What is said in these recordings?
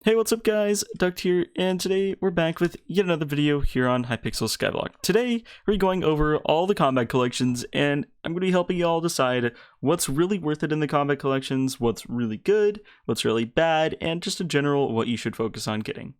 Hey, what's up guys, Duct here, and today we're back with yet another video here on Hypixel Skyblock. Today, we're going over all the combat collections, and I'm going to be helping you all decide what's really worth it in the combat collections, what's really good, what's really bad, and just in general, what you should focus on getting.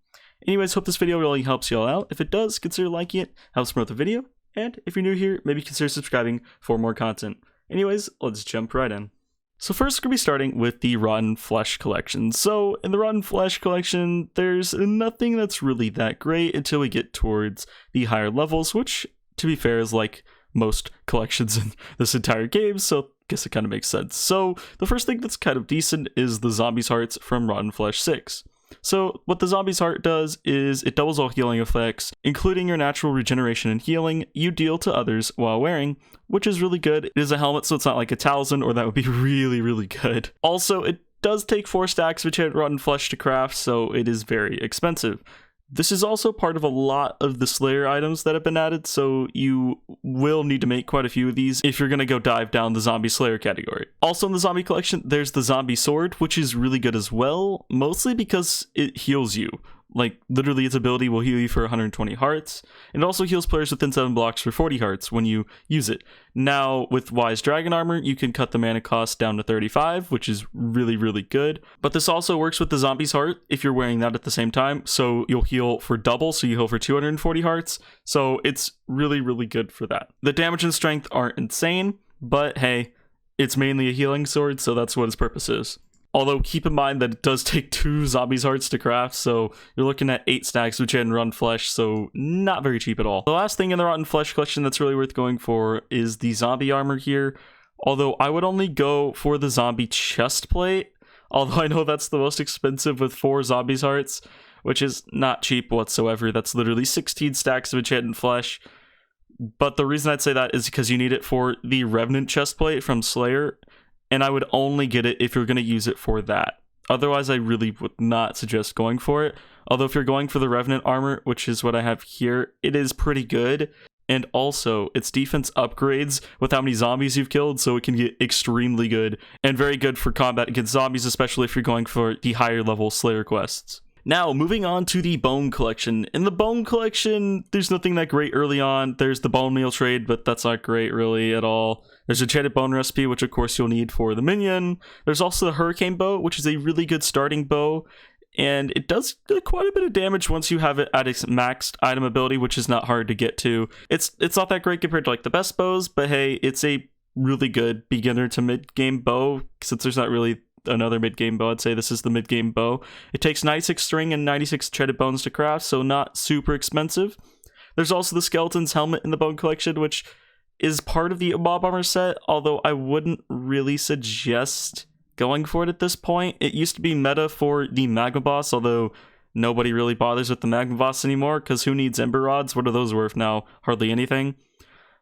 Anyways, hope this video really helps you all out. If it does, consider liking it, helps promote the video, and if you're new here, maybe consider subscribing for more content. Anyways, let's jump right in. So first, we're going to be starting with the Rotten Flesh collection. So in the Rotten Flesh collection, there's nothing that's really that great until we get towards the higher levels, which, to be fair, is like most collections in this entire game, so I guess it kind of makes sense. So the first thing that's kind of decent is the Zombies Hearts from Rotten Flesh 6. So what the Zombies Heart does is it doubles all healing effects, including your natural regeneration and healing you deal to others while wearing, which is really good. It is a helmet, so it's not like a talisman, or that would be really good. Also, it does take 4 stacks of enchanted rotten flesh to craft, so it is very expensive. This is also part of a lot of the Slayer items that have been added, so you will need to make quite a few of these if you're going to go dive down the Zombie Slayer category. Also in the Zombie collection, there's the Zombie Sword, which is really good as well, mostly because it heals you. Like, literally its ability will heal you for 120 hearts, and it also heals players within 7 blocks for 40 hearts when you use it. Now, with Wise Dragon Armor, you can cut the mana cost down to 35, which is really good. But this also works with the Zombie's Heart if you're wearing that at the same time, so you'll heal for double, so you heal for 240 hearts, so it's really good for that. The damage and strength aren't insane, but hey, it's mainly a healing sword, so that's what its purpose is. Although, keep in mind that it does take 2 Zombies Hearts to craft, so you're looking at 8 stacks of enchanted rotten flesh, so not very cheap at all. The last thing in the Rotten Flesh collection that's really worth going for is the Zombie Armor here, although I would only go for the Zombie Chest Plate, although I know that's the most expensive with 4 Zombies Hearts, which is not cheap whatsoever. That's literally 16 stacks of enchanted flesh, but the reason I'd say that is because you need it for the Revenant Chest Plate from Slayer, and I would only get it if you're going to use it for that. Otherwise, I really would not suggest going for it. Although if you're going for the Revenant armor, which is what I have here, it is pretty good. And also, its defense upgrades with how many zombies you've killed, so it can get extremely good. And very good for combat against zombies, especially if you're going for the higher level Slayer quests. Now, moving on to the Bone Collection. In the Bone Collection, there's nothing that great early on. There's the Bone Meal trade, but that's not great really at all. There's a Enchanted Bone Recipe, which of course you'll need for the minion. There's also the Hurricane Bow, which is a really good starting bow, and it does quite a bit of damage once you have it at its maxed item ability, which is not hard to get to. It's not that great compared to like the best bows, but hey, it's a really good beginner to mid-game bow, since there's not really another mid-game bow. I'd say this is the mid-game bow. It takes 96 string and 96 enchanted bones to craft, so not super expensive. There's also the Skeleton's Helmet in the Bone Collection, which is part of the mob armor set, although I wouldn't really suggest going for it at this point. It used to be meta for the Magma Boss, although nobody really bothers with the Magma Boss anymore, because who needs Ember Rods? What are those worth now? Hardly anything.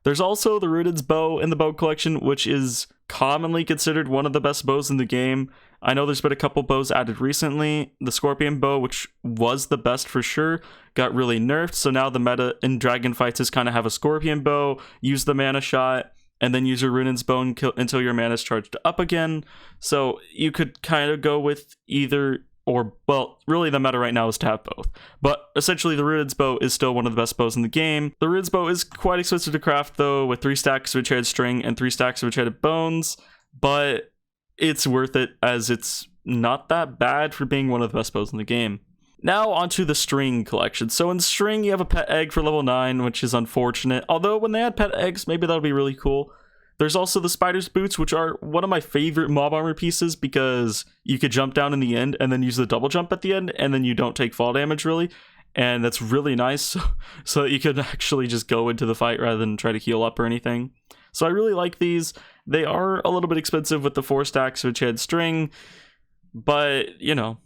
There's also the Rooted's Bow in the Bow Collection, which is commonly considered one of the best bows in the game. I know there's been a couple bows added recently. The Scorpion Bow, which was the best for sure, got really nerfed, so now the meta in Dragon Fights is kind of have a Scorpion Bow, use the mana shot, and then use your Runin's Bow until your mana is charged up again. So you could kind of go with either, or, well, really the meta right now is to have both. But essentially the Ruined's Bow is still one of the best bows in the game. The Ruined's Bow is quite expensive to craft though, with 3 stacks of enchanted string and 3 stacks of enchanted bones, but it's worth it as it's not that bad for being one of the best bows in the game. Now onto the String collection. So in String you have a pet egg for level 9, which is unfortunate, although when they add pet eggs, maybe that'll be really cool. There's also the Spider's Boots, which are one of my favorite mob armor pieces because you could jump down in the end and then use the double jump at the end, and then you don't take fall damage really, and that's really nice, so that you can actually just go into the fight rather than try to heal up or anything. So I really like these. They are a little bit expensive with the 4 stacks of enchanted string, but you know,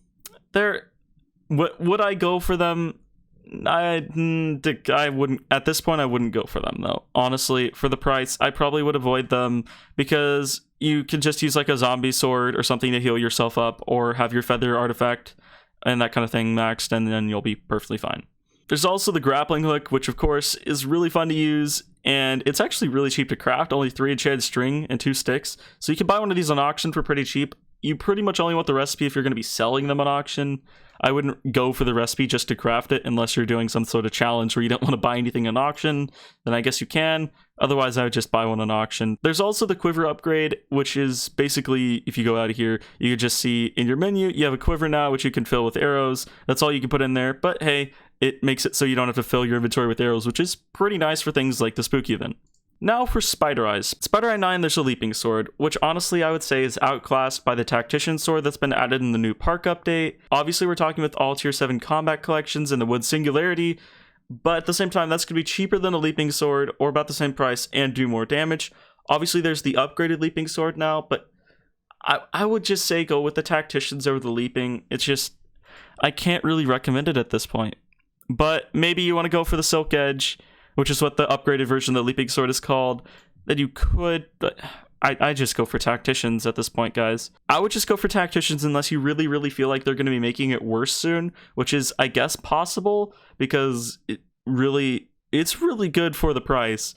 would I go for them? I wouldn't, at this point I wouldn't go for them though. Honestly, for the price, I probably would avoid them, because you can just use like a zombie sword or something to heal yourself up, or have your feather artifact and that kind of thing maxed, and then you'll be perfectly fine. There's also the grappling hook, which of course is really fun to use, and it's actually really cheap to craft, only 3 enchanted string and 2 sticks, so you can buy one of these on auction for pretty cheap. You pretty much only want the recipe if you're going to be selling them on auction. I wouldn't go for the recipe just to craft it unless you're doing some sort of challenge where you don't want to buy anything on auction. Then I guess you can. Otherwise, I would just buy one on auction. There's also the quiver upgrade, which is basically, if you go out of here, you can just see in your menu, you have a quiver now, which you can fill with arrows. That's all you can put in there. But hey, it makes it so you don't have to fill your inventory with arrows, which is pretty nice for things like the Spooky event. Now for Spider Eyes. Spider Eye 9, there's a leaping sword, which honestly I would say is outclassed by the Tactician sword that's been added in the new Park update. Obviously we're talking with all tier 7 combat collections and the Wood Singularity, but at the same time that's going to be cheaper than a leaping sword, or about the same price, and do more damage. Obviously there's the upgraded leaping sword now, but I would just say go with the Tacticians over the leaping. It's just, I can't really recommend it at this point. But maybe you want to go for the Silk Edge, which is what the upgraded version of the leaping sword is called, then you could, but I just go for Tacticians at this point, guys. I would just go for Tacticians unless you really, really feel like they're going to be making it worse soon, which is, I guess, possible, because it's really good for the price.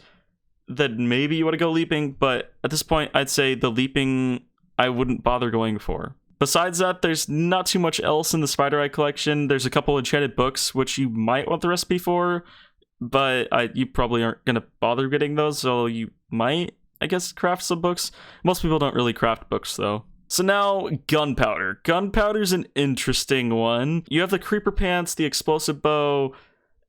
Then maybe you want to go leaping, but at this point, I'd say the leaping, I wouldn't bother going for. Besides that, there's not too much else in the Spider Eye collection. There's a couple enchanted books, which you might want the recipe for, but you probably aren't going to bother getting those, so you might, I guess, craft some books. Most people don't really craft books, though. So now, Gunpowder. Gunpowder's an interesting one. You have the Creeper Pants, the Explosive Bow,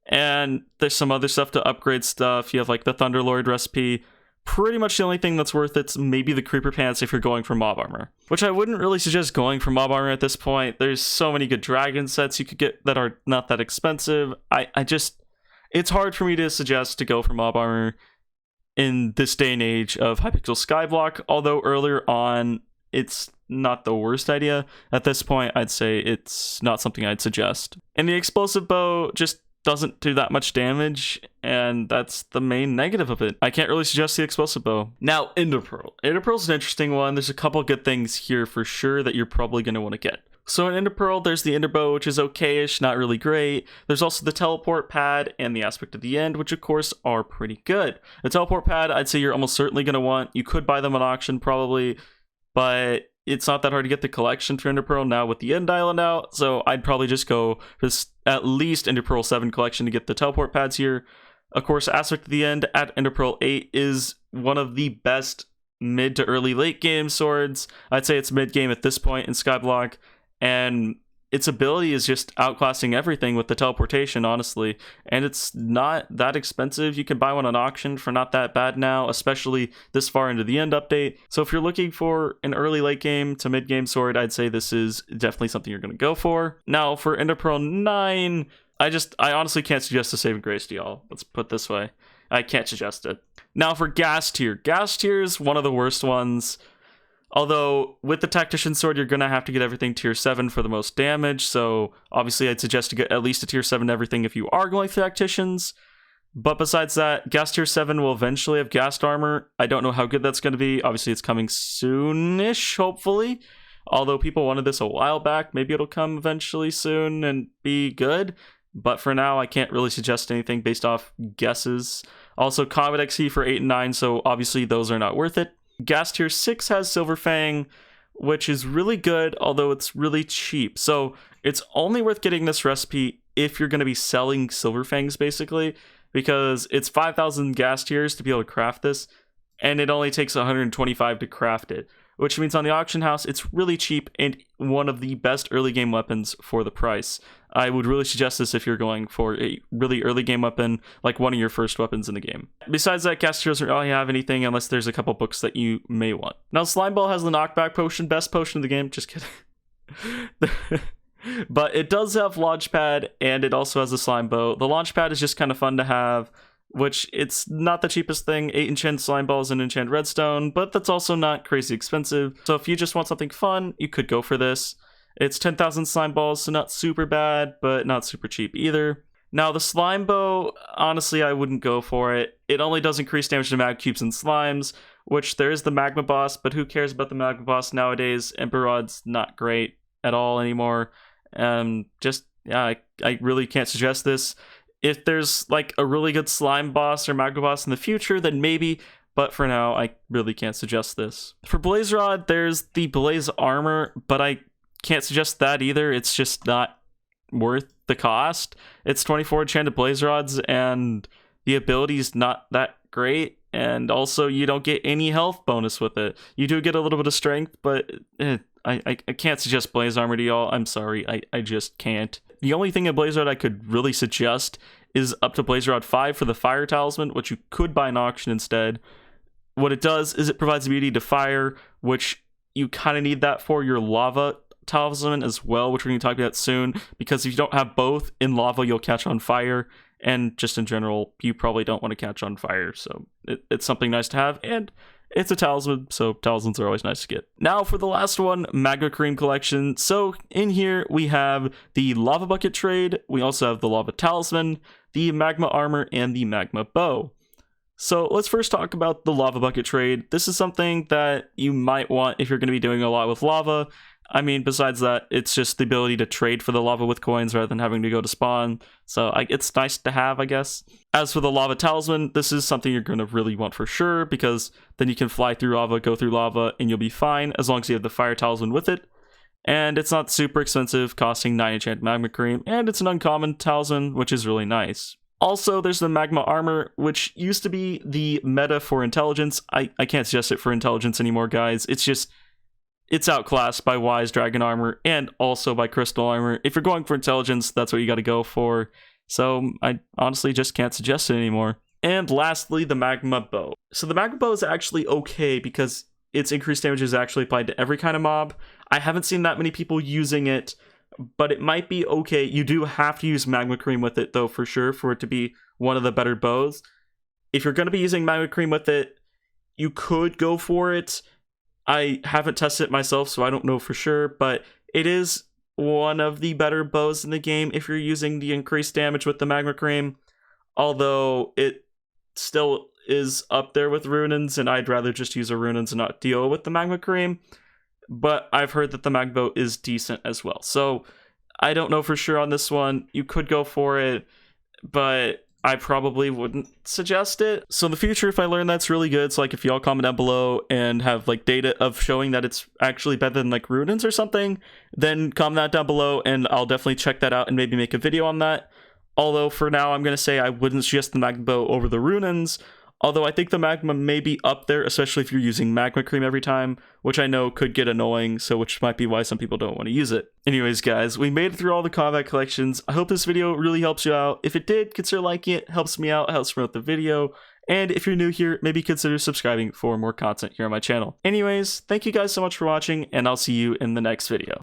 and there's some other stuff to upgrade stuff. You have, like, the Thunderlord recipe. Pretty much the only thing that's worth it's maybe the Creeper Pants if you're going for Mob Armor, which I wouldn't really suggest going for Mob Armor at this point. There's so many good dragon sets you could get that are not that expensive. It's hard for me to suggest to go for Mob Armor in this day and age of Hypixel Skyblock, although earlier on, it's not the worst idea. At this point, I'd say it's not something I'd suggest. And the Explosive Bow just doesn't do that much damage, and that's the main negative of it. I can't really suggest the Explosive Bow. Now, Ender Pearl. Ender Pearl's an interesting one. There's a couple good things here for sure that you're probably going to want to get. So in Ender Pearl, there's the Ender Bow, which is okay-ish, not really great. There's also the Teleport Pad and the Aspect of the End, which of course are pretty good. The Teleport Pad, I'd say you're almost certainly going to want. You could buy them on auction probably, but it's not that hard to get the collection for Ender Pearl now with the End Island out, so I'd probably just go for at least Ender Pearl 7 collection to get the Teleport Pads here. Of course, Aspect of the End at Ender Pearl 8 is one of the best mid to early late game swords. I'd say it's mid game at this point in Skyblock. And its ability is just outclassing everything with the teleportation, honestly. And it's not that expensive. You can buy one on auction for not that bad now, especially this far into the end update. So if you're looking for an early late game to mid game sword, I'd say this is definitely something you're going to go for. Now for Ender Pearl 9, I honestly can't suggest a saving grace to y'all. Let's put it this way. I can't suggest it. Now for Gas Tier. Gas Tier is one of the worst ones. Although, with the Tactician Sword, you're going to have to get everything tier 7 for the most damage, so obviously I'd suggest to get at least a tier 7 everything if you are going for Tacticians. But besides that, Gas tier 7 will eventually have Ghast Armor. I don't know how good that's going to be. Obviously, it's coming soonish, hopefully. Although people wanted this a while back, maybe it'll come eventually soon and be good. But for now, I can't really suggest anything based off guesses. Also, Combat XP for 8 and 9, so obviously those are not worth it. Gas tier 6 has Silver Fang, which is really good, although it's really cheap. So it's only worth getting this recipe if you're going to be selling Silver Fangs, basically, because it's 5,000 gas tiers to be able to craft this, and it only takes 125 to craft it, which means on the auction house, it's really cheap and one of the best early game weapons for the price. I would really suggest this if you're going for a really early game weapon, like one of your first weapons in the game. Besides that, Gas Tier doesn't really have anything unless there's a couple books that you may want. Now, Slime Ball has the knockback potion, best potion of the game, just kidding. But it does have Launchpad, and it also has a Slime Bow. The Launchpad is just kind of fun to have, which it's not the cheapest thing. 8 enchant slime balls and enchant redstone, but that's also not crazy expensive. So if you just want something fun, you could go for this. It's 10,000 slime balls, so not super bad, but not super cheap either. Now the slime bow, honestly, I wouldn't go for it. It only does increase damage to mag cubes and slimes, which there is the magma boss, but who cares about the magma boss nowadays? Emperor Rod's not great at all anymore. I really can't suggest this. If there's like a really good slime boss or magma boss in the future, then maybe, but for now, I really can't suggest this. For Blaze Rod, there's the Blaze Armor, but I can't suggest that either. It's just not worth the cost. It's 24 enchanted blaze rods, and the ability's not that great, and also you don't get any health bonus with it. You do get a little bit of strength, but I can't suggest blaze armor to y'all. I'm sorry, I just can't. The only thing in blaze rod I could really suggest is up to blaze rod 5 for the fire talisman, which you could buy in auction instead. What it does is it provides immunity to fire, which you kind of need that for your lava talisman as well, which we're going to talk about soon, because if you don't have both in lava, you'll catch on fire, and just in general, you probably don't want to catch on fire, so it's something nice to have, and it's a talisman, so talismans are always nice to get. Now for the last one, Magma Cream Collection. So in here, we have the Lava Bucket trade, we also have the Lava Talisman, the Magma Armor, and the Magma Bow. So let's first talk about the Lava Bucket trade. This is something that you might want if you're going to be doing a lot with lava. I mean, besides that, it's just the ability to trade for the lava with coins rather than having to go to spawn. So it's nice to have, I guess. As for the Lava Talisman, this is something you're going to really want for sure, because then you can fly through lava, go through lava, and you'll be fine as long as you have the Fire Talisman with it. And it's not super expensive, costing 9 enchanted Magma Cream, and it's an uncommon talisman, which is really nice. Also, there's the Magma Armor, which used to be the meta for intelligence. I can't suggest it for intelligence anymore, guys. It's outclassed by Wise Dragon Armor and also by Crystal Armor. If you're going for intelligence, that's what you got to go for. So I honestly just can't suggest it anymore. And lastly, the Magma Bow. So the Magma Bow is actually okay because its increased damage is actually applied to every kind of mob. I haven't seen that many people using it, but it might be okay. You do have to use Magma Cream with it, though, for sure, for it to be one of the better bows. If you're going to be using Magma Cream with it, you could go for it. I haven't tested it myself, so I don't know for sure, but it is one of the better bows in the game if you're using the increased damage with the Magma Cream, although it still is up there with Runins, and I'd rather just use a Runins and not deal with the Magma Cream. But I've heard that the Magma Bow is decent as well. So I don't know for sure on this one. You could go for it, but I probably wouldn't suggest it. So in the future, if I learn that's really good, so like if y'all comment down below and have like data of showing that it's actually better than like Runins or something, then comment that down below and I'll definitely check that out and maybe make a video on that. Although for now, I'm going to say I wouldn't suggest the Magma Bow over the Runins. Although I think the Magma may be up there, especially if you're using Magma Cream every time, which I know could get annoying, so which might be why some people don't want to use it. Anyways, guys, we made it through all the combat collections. I hope this video really helps you out. If it did, consider liking it. Helps me out, helps promote the video. And if you're new here, maybe consider subscribing for more content here on my channel. Anyways, thank you guys so much for watching, and I'll see you in the next video.